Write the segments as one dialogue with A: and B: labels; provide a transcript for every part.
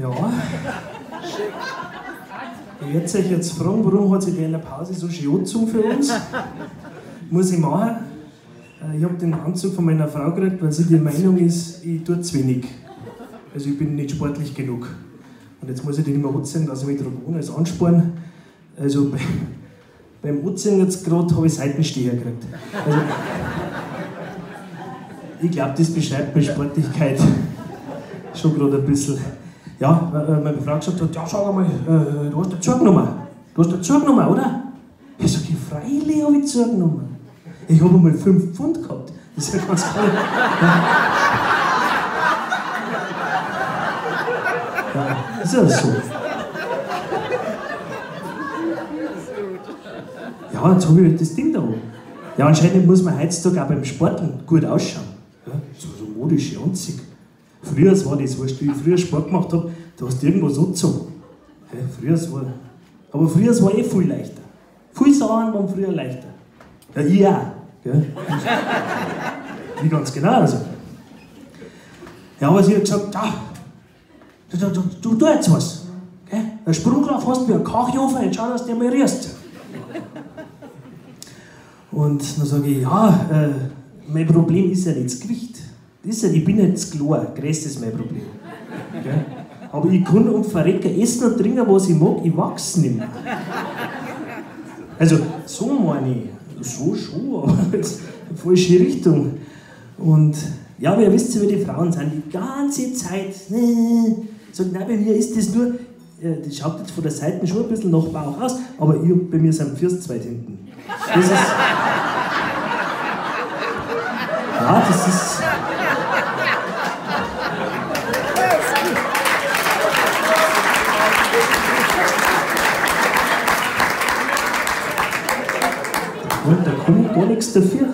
A: Ja. Ich werde euch jetzt fragen, warum hat sich der in der Pause so schön angezogen für uns? Muss ich machen. Ich habe den Anzug von meiner Frau gekriegt, weil sie die Meinung ist, ich tue zu wenig. Also ich bin nicht sportlich genug. Und jetzt muss ich den immer anziehen, dass ich mich daran wohne, als Ansporn. Also beim Anziehen jetzt gerade habe ich Seitensteher gekriegt. Also, ich glaube, das beschreibt meine Sportlichkeit schon gerade ein bisschen. Ja, meine Frau gesagt hat, ja schau mal, du hast eine Zugnummer. Du hast eine Zugnummer, oder? Ich sage, freilich habe ich Zugnummer. Ich habe einmal 5 Pfund gehabt. Das ist ja ganz klar. Ja, ist ja so. Ja, jetzt habe ich halt das Ding da oben. Ja, anscheinend muss man heutzutage auch beim Sporteln gut ausschauen. Ja, so modische Anzüge. Früher war das, weißt du, wie ich früher Sport gemacht habe, da hast du irgendwas angezogen. Ja, aber früher war viel leichter. Viele Sachen waren früher leichter. Ja, ich auch. Gell? Wie ganz genau. Also. Ja, aber sie hat gesagt, du tust jetzt was. Gell? Ein Sprunglauf hast du wie ein Kachelofen, jetzt schau, dass der mal rührst. Und dann sage ich, ja, mein Problem ist ja nicht das Gewicht. Das ist ja, ich bin nicht zu klar, Gräs ist mein Problem. Gell? Aber ich kann um Verrecken essen und trinken, was ich mag, ich wachse nicht mehr. Also, so meine ich. So schon, aber jetzt in die falsche Richtung. Und ja, aber ihr wisst ja, wie die Frauen sind, die ganze Zeit, sagt, nein, bei mir ist das nur, das schaut jetzt von der Seite schon ein bisschen nach Bauch aus, aber bei mir sind Fürst weit hinten. Das ist. Ja, das ist. Und da kann ich gar nichts dafür.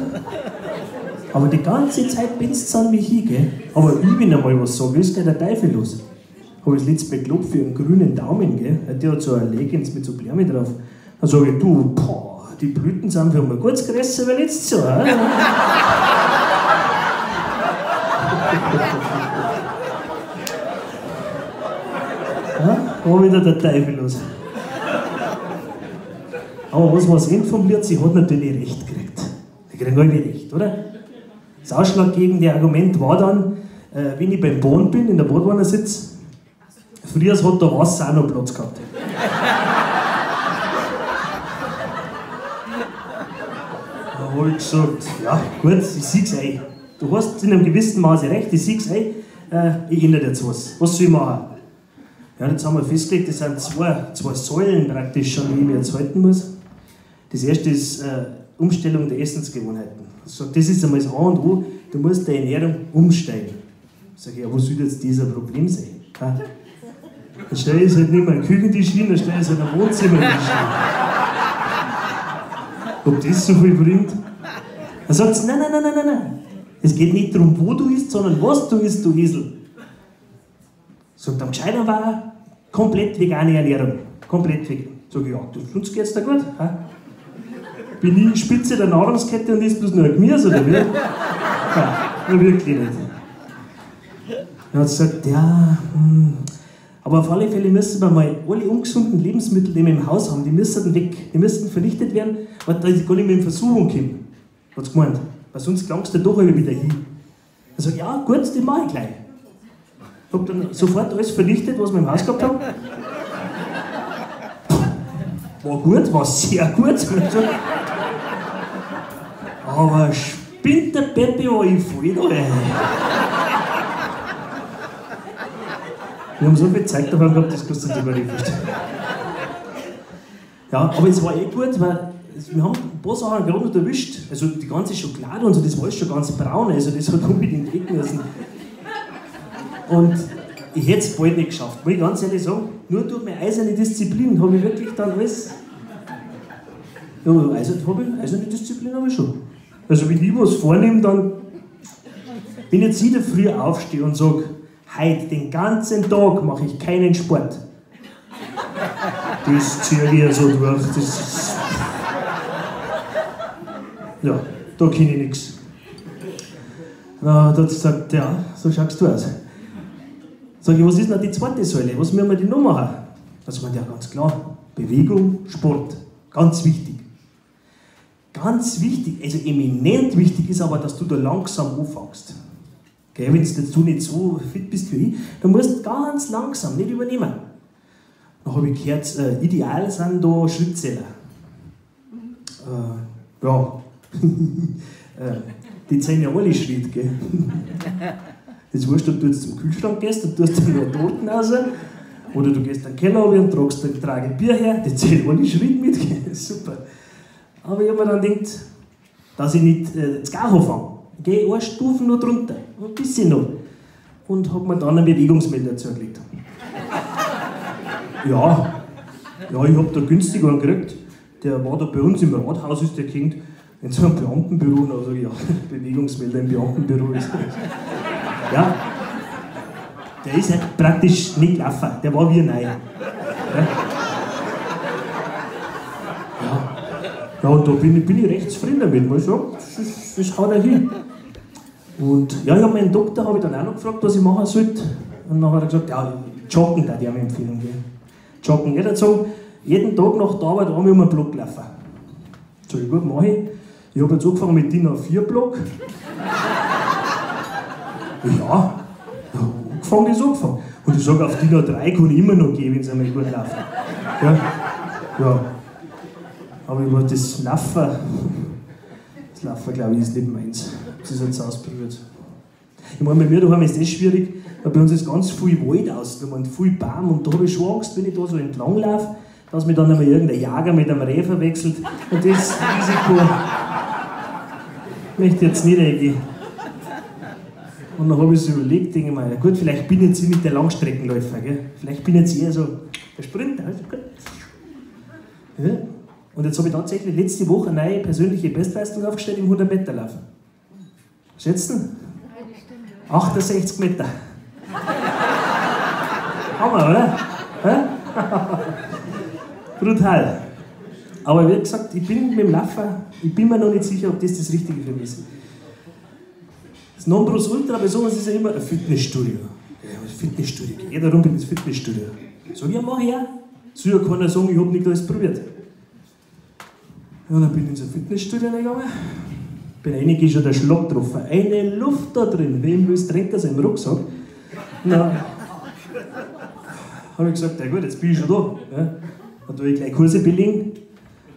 A: Aber die ganze Zeit binst du an mich hin, gell? Aber ich, wenn einmal was sage, ist gleich der Teufel los. Habe ich das letzte Mal gelobt für einen grünen Daumen, gell? Der hat so eine Leggings mit so Blärme drauf. Dann sage ich, du, die Blüten sind für mal kurz größer, weil jetzt so, ja? Da war wieder der Teufel los. Aber was war das Ende vom Lied? Sie hat natürlich recht gekriegt. Die kriegen alle recht, oder? Das ausschlaggebende Argument war dann, wenn ich beim Bahn bin, in der Badwanne sitze, früher hat da Wasser auch noch Platz gehabt. Da habe ich gesagt, ja gut, ich sieg's ein. Du hast in einem gewissen Maße recht, ich sieg's ein, ich ändere jetzt was. Was soll ich machen? Ja, jetzt haben wir festgelegt, das sind zwei Säulen praktisch schon, die ich mir jetzt halten muss. Das erste ist Umstellung der Essensgewohnheiten. Also, das ist einmal das A und O, du musst deine Ernährung umsteigen. Sag ich, ja, wo soll jetzt das ein Problem sein? Ja. Dann stelle ich es halt nicht mehr einen Küchentisch hin, dann stelle ich es halt einen Wohnzimmertisch hin. Ob das so viel bringt? Dann sagt sie, nein. Es geht nicht darum, wo du isst, sondern was du isst, du Esel. Sagt am gescheiter war komplett vegane Ernährung. Komplett vegan. Sag ich, ja, sonst geht's da gut. Ha? Bin ich Spitze der Nahrungskette und isst bloß nur Gemüse, oder wie? Ja, wirklich nicht. Er hat gesagt, ja, aber auf alle Fälle müssen wir mal alle ungesunden Lebensmittel, die wir im Haus haben, die müssten weg, die müssten vernichtet werden, weil da gar nicht mehr in Versuchung kommen. Hat sie gemeint. Weil sonst gelangst du doch wieder hin. Er sagt, ja gut, das mache ich gleich. Ich habe dann sofort alles vernichtet, was wir im Haus gehabt haben. War gut, war sehr gut. Aber spinnt der Peppi, war ich voll da. Wir haben so viel Zeit dabei gehabt, das kannst du dir gar nicht vorstellen. Ja, aber es war eh gut, weil wir haben ein paar Sachen gerade noch erwischt. Also die ganze Schokolade und so, das war alles schon ganz braun, also das hat unbedingt weg müssen. Und ich hätte es bald nicht geschafft, muss ich ganz ehrlich sagen. Nur durch meine eiserne Disziplin habe ich wirklich dann alles. Ja, eiserne Disziplin habe ich schon. Also wenn ich was vornehme, dann. Wenn jetzt ich früh aufstehe und sage, heute den ganzen Tag mache ich keinen Sport. Das ziehe ich ja so durch. Das ist, ja, da kenne ich nichts. Da hat sie gesagt, ja, so schaust du aus. Sag ich, was ist denn die zweite Säule? Was müssen wir denn noch machen? Da sagt er, ja ganz klar, Bewegung, Sport, ganz wichtig. Ganz wichtig, also eminent wichtig ist aber, dass du da langsam anfängst. Wenn du jetzt nicht so fit bist wie ich, dann musst du ganz langsam, nicht übernehmen. Dann habe ich gehört, ideal sind da Schrittzähler. Ja, die zählen ja alle Schritt, gell? Jetzt wurscht, ob du jetzt zum Kühlschrank gehst und tust dann nur Toten raus, oder du gehst in den Keller runter und tragst eine Trage Bier her, die zählen alle Schritt mit, gell? Super. Aber ich habe mir dann gedacht, dass ich nicht das Gacho fange. Ich gehe eine Stufe nur drunter, ein bisschen noch. Und habe mir dann einen Bewegungsmelder zugelegt. Ja, ich habe da günstig einen gekriegt. Der war da bei uns im Rathaus, ist der Kind in so einem Beamtenbüro. Also ja, Bewegungsmelder im Beamtenbüro ist das. Ja, der ist halt praktisch nicht gelaufen, der war wie neu. Ja. Ja, und da bin ich recht zufrieden damit, muss ich sagen. Das haut er hin. Und ja, ich habe meinen Doktor dann auch noch gefragt, was ich machen sollte. Und dann hat er gesagt, ja, joggen, da die mir empfehlen. Joggen. Er hat gesagt, jeden Tag nach der Arbeit einmal um einen Block laufen. So, gut, mache ich. Ich habe jetzt angefangen mit DIN A4 Block. Ja, angefangen ist angefangen. Und ich sage, auf DIN A3 kann ich immer noch gehen, wenn es einmal gut läuft. Ja. Aber über das Laufen, glaube ich, ist nicht meins. Das ist jetzt ausprobiert. Ich meine, bei mir daheim ist das schwierig, weil bei uns ist ganz viel Wald aus, da sind viel Baum und da habe ich schon Angst, wenn ich da so entlang laufe, dass mich dann einmal irgendein Jager mit einem Reh verwechselt. Und das Risiko möchte ich jetzt nicht eingehen. Und dann habe ich so überlegt, denke ich mir, ja gut, vielleicht bin ich jetzt nicht der Langstreckenläufer, gell? Vielleicht bin ich jetzt eher so der Sprinter. Ja? Und jetzt habe ich tatsächlich letzte Woche eine neue persönliche Bestleistung aufgestellt im 100-Meter-Lauf. Schätzen? 68 Meter. Hammer, oder? Brutal. Aber wie gesagt, ich bin mit dem Laufen, ich bin mir noch nicht sicher, ob das Richtige für mich ist. Das Nonplusultra bei sowas ist ja immer ein Fitnessstudio. Ja, Fitnessstudio, geh da rum ins Fitnessstudio. Sag ich, ja, mach her. Soll ja keiner sagen, ich habe nicht alles probiert. Ja, dann bin ich in so ein Fitnessstudio gegangen. Bin einige schon der Schlag getroffen. Eine Luft da drin. Wem willst du trinken, so im Rucksack? Na, habe ich gesagt, ja gut, jetzt bin ich schon da. Ja. Dann tue ich gleich Kurse belegen.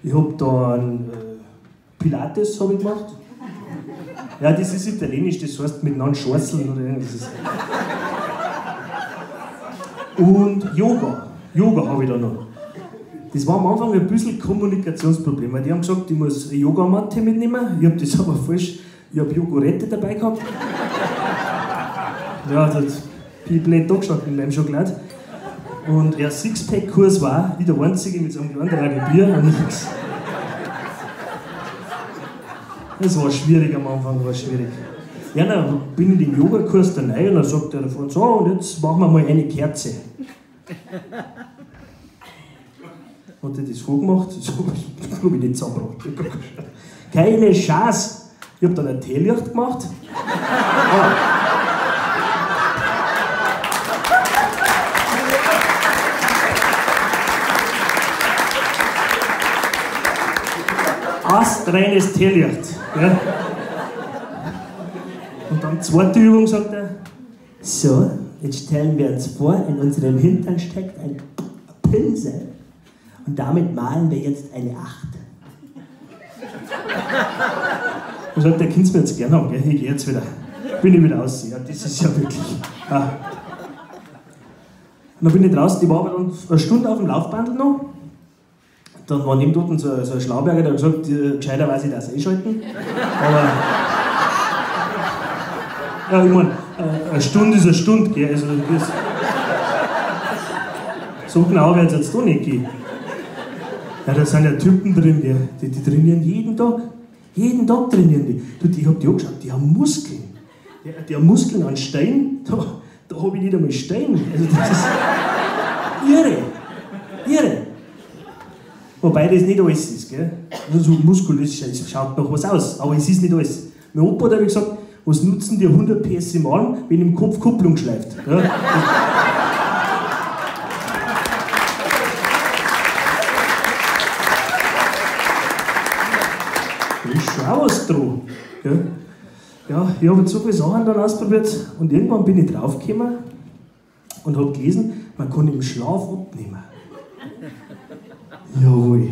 A: Ich habe da einen Pilates gemacht. Ja, das ist italienisch, das heißt miteinander schorzeln oder irgendwas. Und Yoga. Yoga habe ich da noch. Das war am Anfang ein bisschen Kommunikationsproblem, weil die haben gesagt, ich muss eine Yogamatte mitnehmen. Ich habe das aber falsch, ich habe Yogurette dabei gehabt. Ja, das bin ich blöd da gestanden in meinem Schokolade. Und ein Sixpack-Kurs war, ich der Einzige mit so einem kleinen Trage Bier. Und das war schwierig am Anfang, war schwierig. Ja, dann bin ich in den Yogakurs dann rein und dann sagt der davon, so, und jetzt machen wir mal eine Kerze. Hat er das vorgemacht? So habe ich nicht zusammengebracht. Keine Chance. Ich habe dann ein Teelicht gemacht. Astreines Teelicht. Ja. Und dann zweite Übung sagt er, so, jetzt stellen wir uns vor, in unserem Hintern steckt ein Pinsel. Und damit malen wir jetzt eine 8. Und sagt, der Kind mir jetzt gerne haben, gell? Ich gehe jetzt wieder. Bin ich wieder raus. Ja, das ist ja wirklich. Ah. Und dann bin ich draußen, ich war aber dann eine Stunde auf dem Laufband noch. Dann war neben dort so ein Schlauberger, der hat gesagt, gescheiterweise das einschalten. Aber. Ja, ich meine, eine Stunde ist eine Stunde, gell? Also, so genau wird es jetzt doch nicht gehen. Ja, da sind ja Typen drin, die trainieren jeden Tag. Jeden Tag trainieren die. Ich hab die angeschaut, die haben Muskeln. Die haben Muskeln an Stein, da habe ich nicht einmal Stein. Also das ist irre. Wobei das nicht alles ist, gell? Also so muskulös, es schaut noch was aus, aber es ist nicht alles. Mein Opa hat gesagt, was nutzen die 100 PS im Arm, wenn im Kopf Kupplung schleift? Ja? dran. Gell? Ja, ich habe jetzt so viele Sachen dann ausprobiert und irgendwann bin ich draufgekommen und habe gelesen, man kann im Schlaf abnehmen. Jawohl.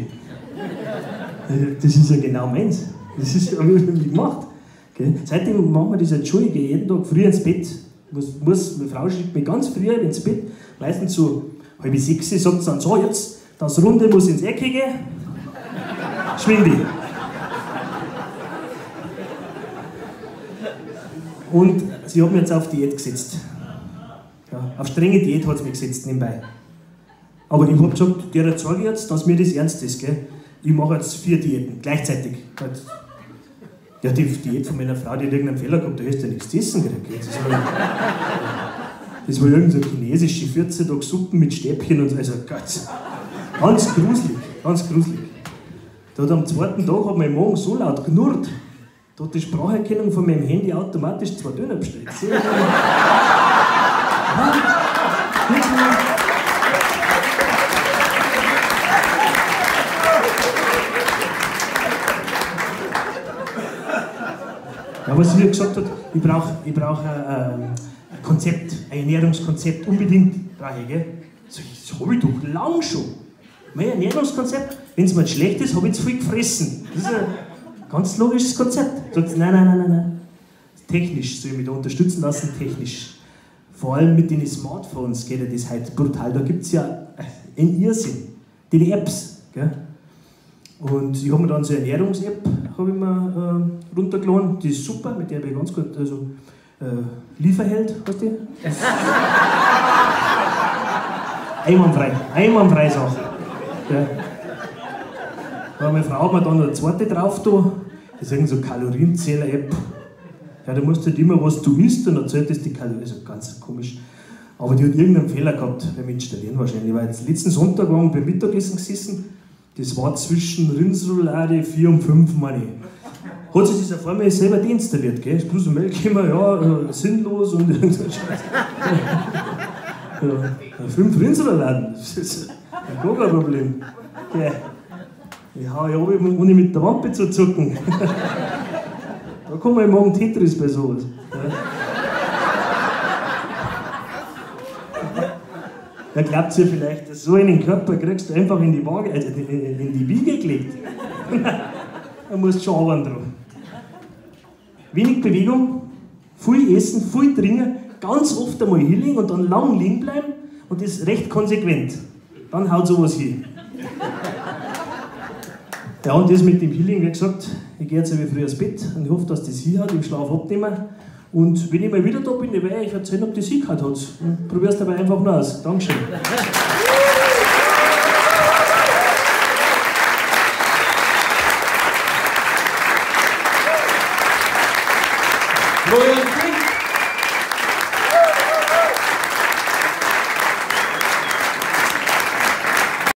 A: Das ist ja genau meins. Das ist ja irgendwie gemacht. Okay. Seitdem machen wir das jetzt schon. Ich gehe jeden Tag früh ins Bett. Meine Frau schickt mich ganz früh ins Bett. Meistens so 5:30 sagt sie dann so, jetzt das Runde muss ins Eckige. Schwinde. Und sie hat mich jetzt auf Diät gesetzt. Ja, auf strenge Diät hat sie mich gesetzt nebenbei. Aber ich habe gesagt, der zeige ich jetzt, dass mir das ernst ist. Gell? Ich mache jetzt 4 Diäten gleichzeitig. Ja, die Diät von meiner Frau, die hat irgendeinen Fehler gehabt, da hast du ja nichts zu essen gekriegt. Das war irgendeine so chinesische 14 Tage Suppen mit Stäbchen und so. Also Gott, ganz gruselig, ganz gruselig. Da hat am 2. Tag hat mein Magen so laut knurrt, da hat die Spracherkennung von meinem Handy automatisch 2 Döner bestellt. Ja, was sie gesagt hat, ich brauch ein Konzept, ein Ernährungskonzept, unbedingt brauche ich, gell? Das habe ich doch lang schon. Mein Ernährungskonzept, wenn es mir schlecht ist, habe ich zu viel gefressen. Das ist ein ganz logisches Konzept. Sagt sie, nein. Technisch, soll ich mich da unterstützen lassen, technisch. Vor allem mit den Smartphones geht ja das heute brutal. Da gibt es ja einen Irrsinn. Die Apps, gell? Und ich habe mir dann so eine Ernährungs-App runtergeladen, die ist super, mit der habe ich ganz gut, also Lieferheld, weißt du? Einwandfrei Sache. Ja. Ja, meine Frau hat mir dann eine zweite drauf da, das ist irgend so eine Kalorienzähler-App. Ja, da musst du halt immer, was du isst, und erzählt das die Kalorien, also ganz komisch. Aber die hat irgendeinen Fehler gehabt beim Installieren wahrscheinlich, weil jetzt letzten Sonntag waren wir beim Mittagessen gesessen. Das war zwischen Rindsroulade 4 und 5, meine ich. Hat sich das auf einmal selber deinstalliert, gell? Plus und Milch immer, ja, sinnlos und so Scheiß. Ja, 5 Rindsrouladen, das ist kein Problem. Okay. Ich hau ja oben, ohne mit der Wampe zu zucken. Da kann man im Morgen Tetris bei sowas. Ja. Da glaubt ihr vielleicht, so einen Körper kriegst du einfach in die Waage, also in die Wiege gelegt. Da musst du schon arbeiten dran. Wenig Bewegung, viel essen, viel trinken, ganz oft einmal hinlegen und dann lang liegen bleiben und das recht konsequent. Dann haut sowas hin. Ja, und das mit dem Healing, wie gesagt, ich gehe jetzt wie früh ins Bett und ich hoffe, dass das hinhaut, im Schlaf abnehmen. Und wenn ich mal wieder da bin, dann werde ich euch erzählen, ob das hingehaut hat. Und probier's dabei einfach nur aus. Dankeschön.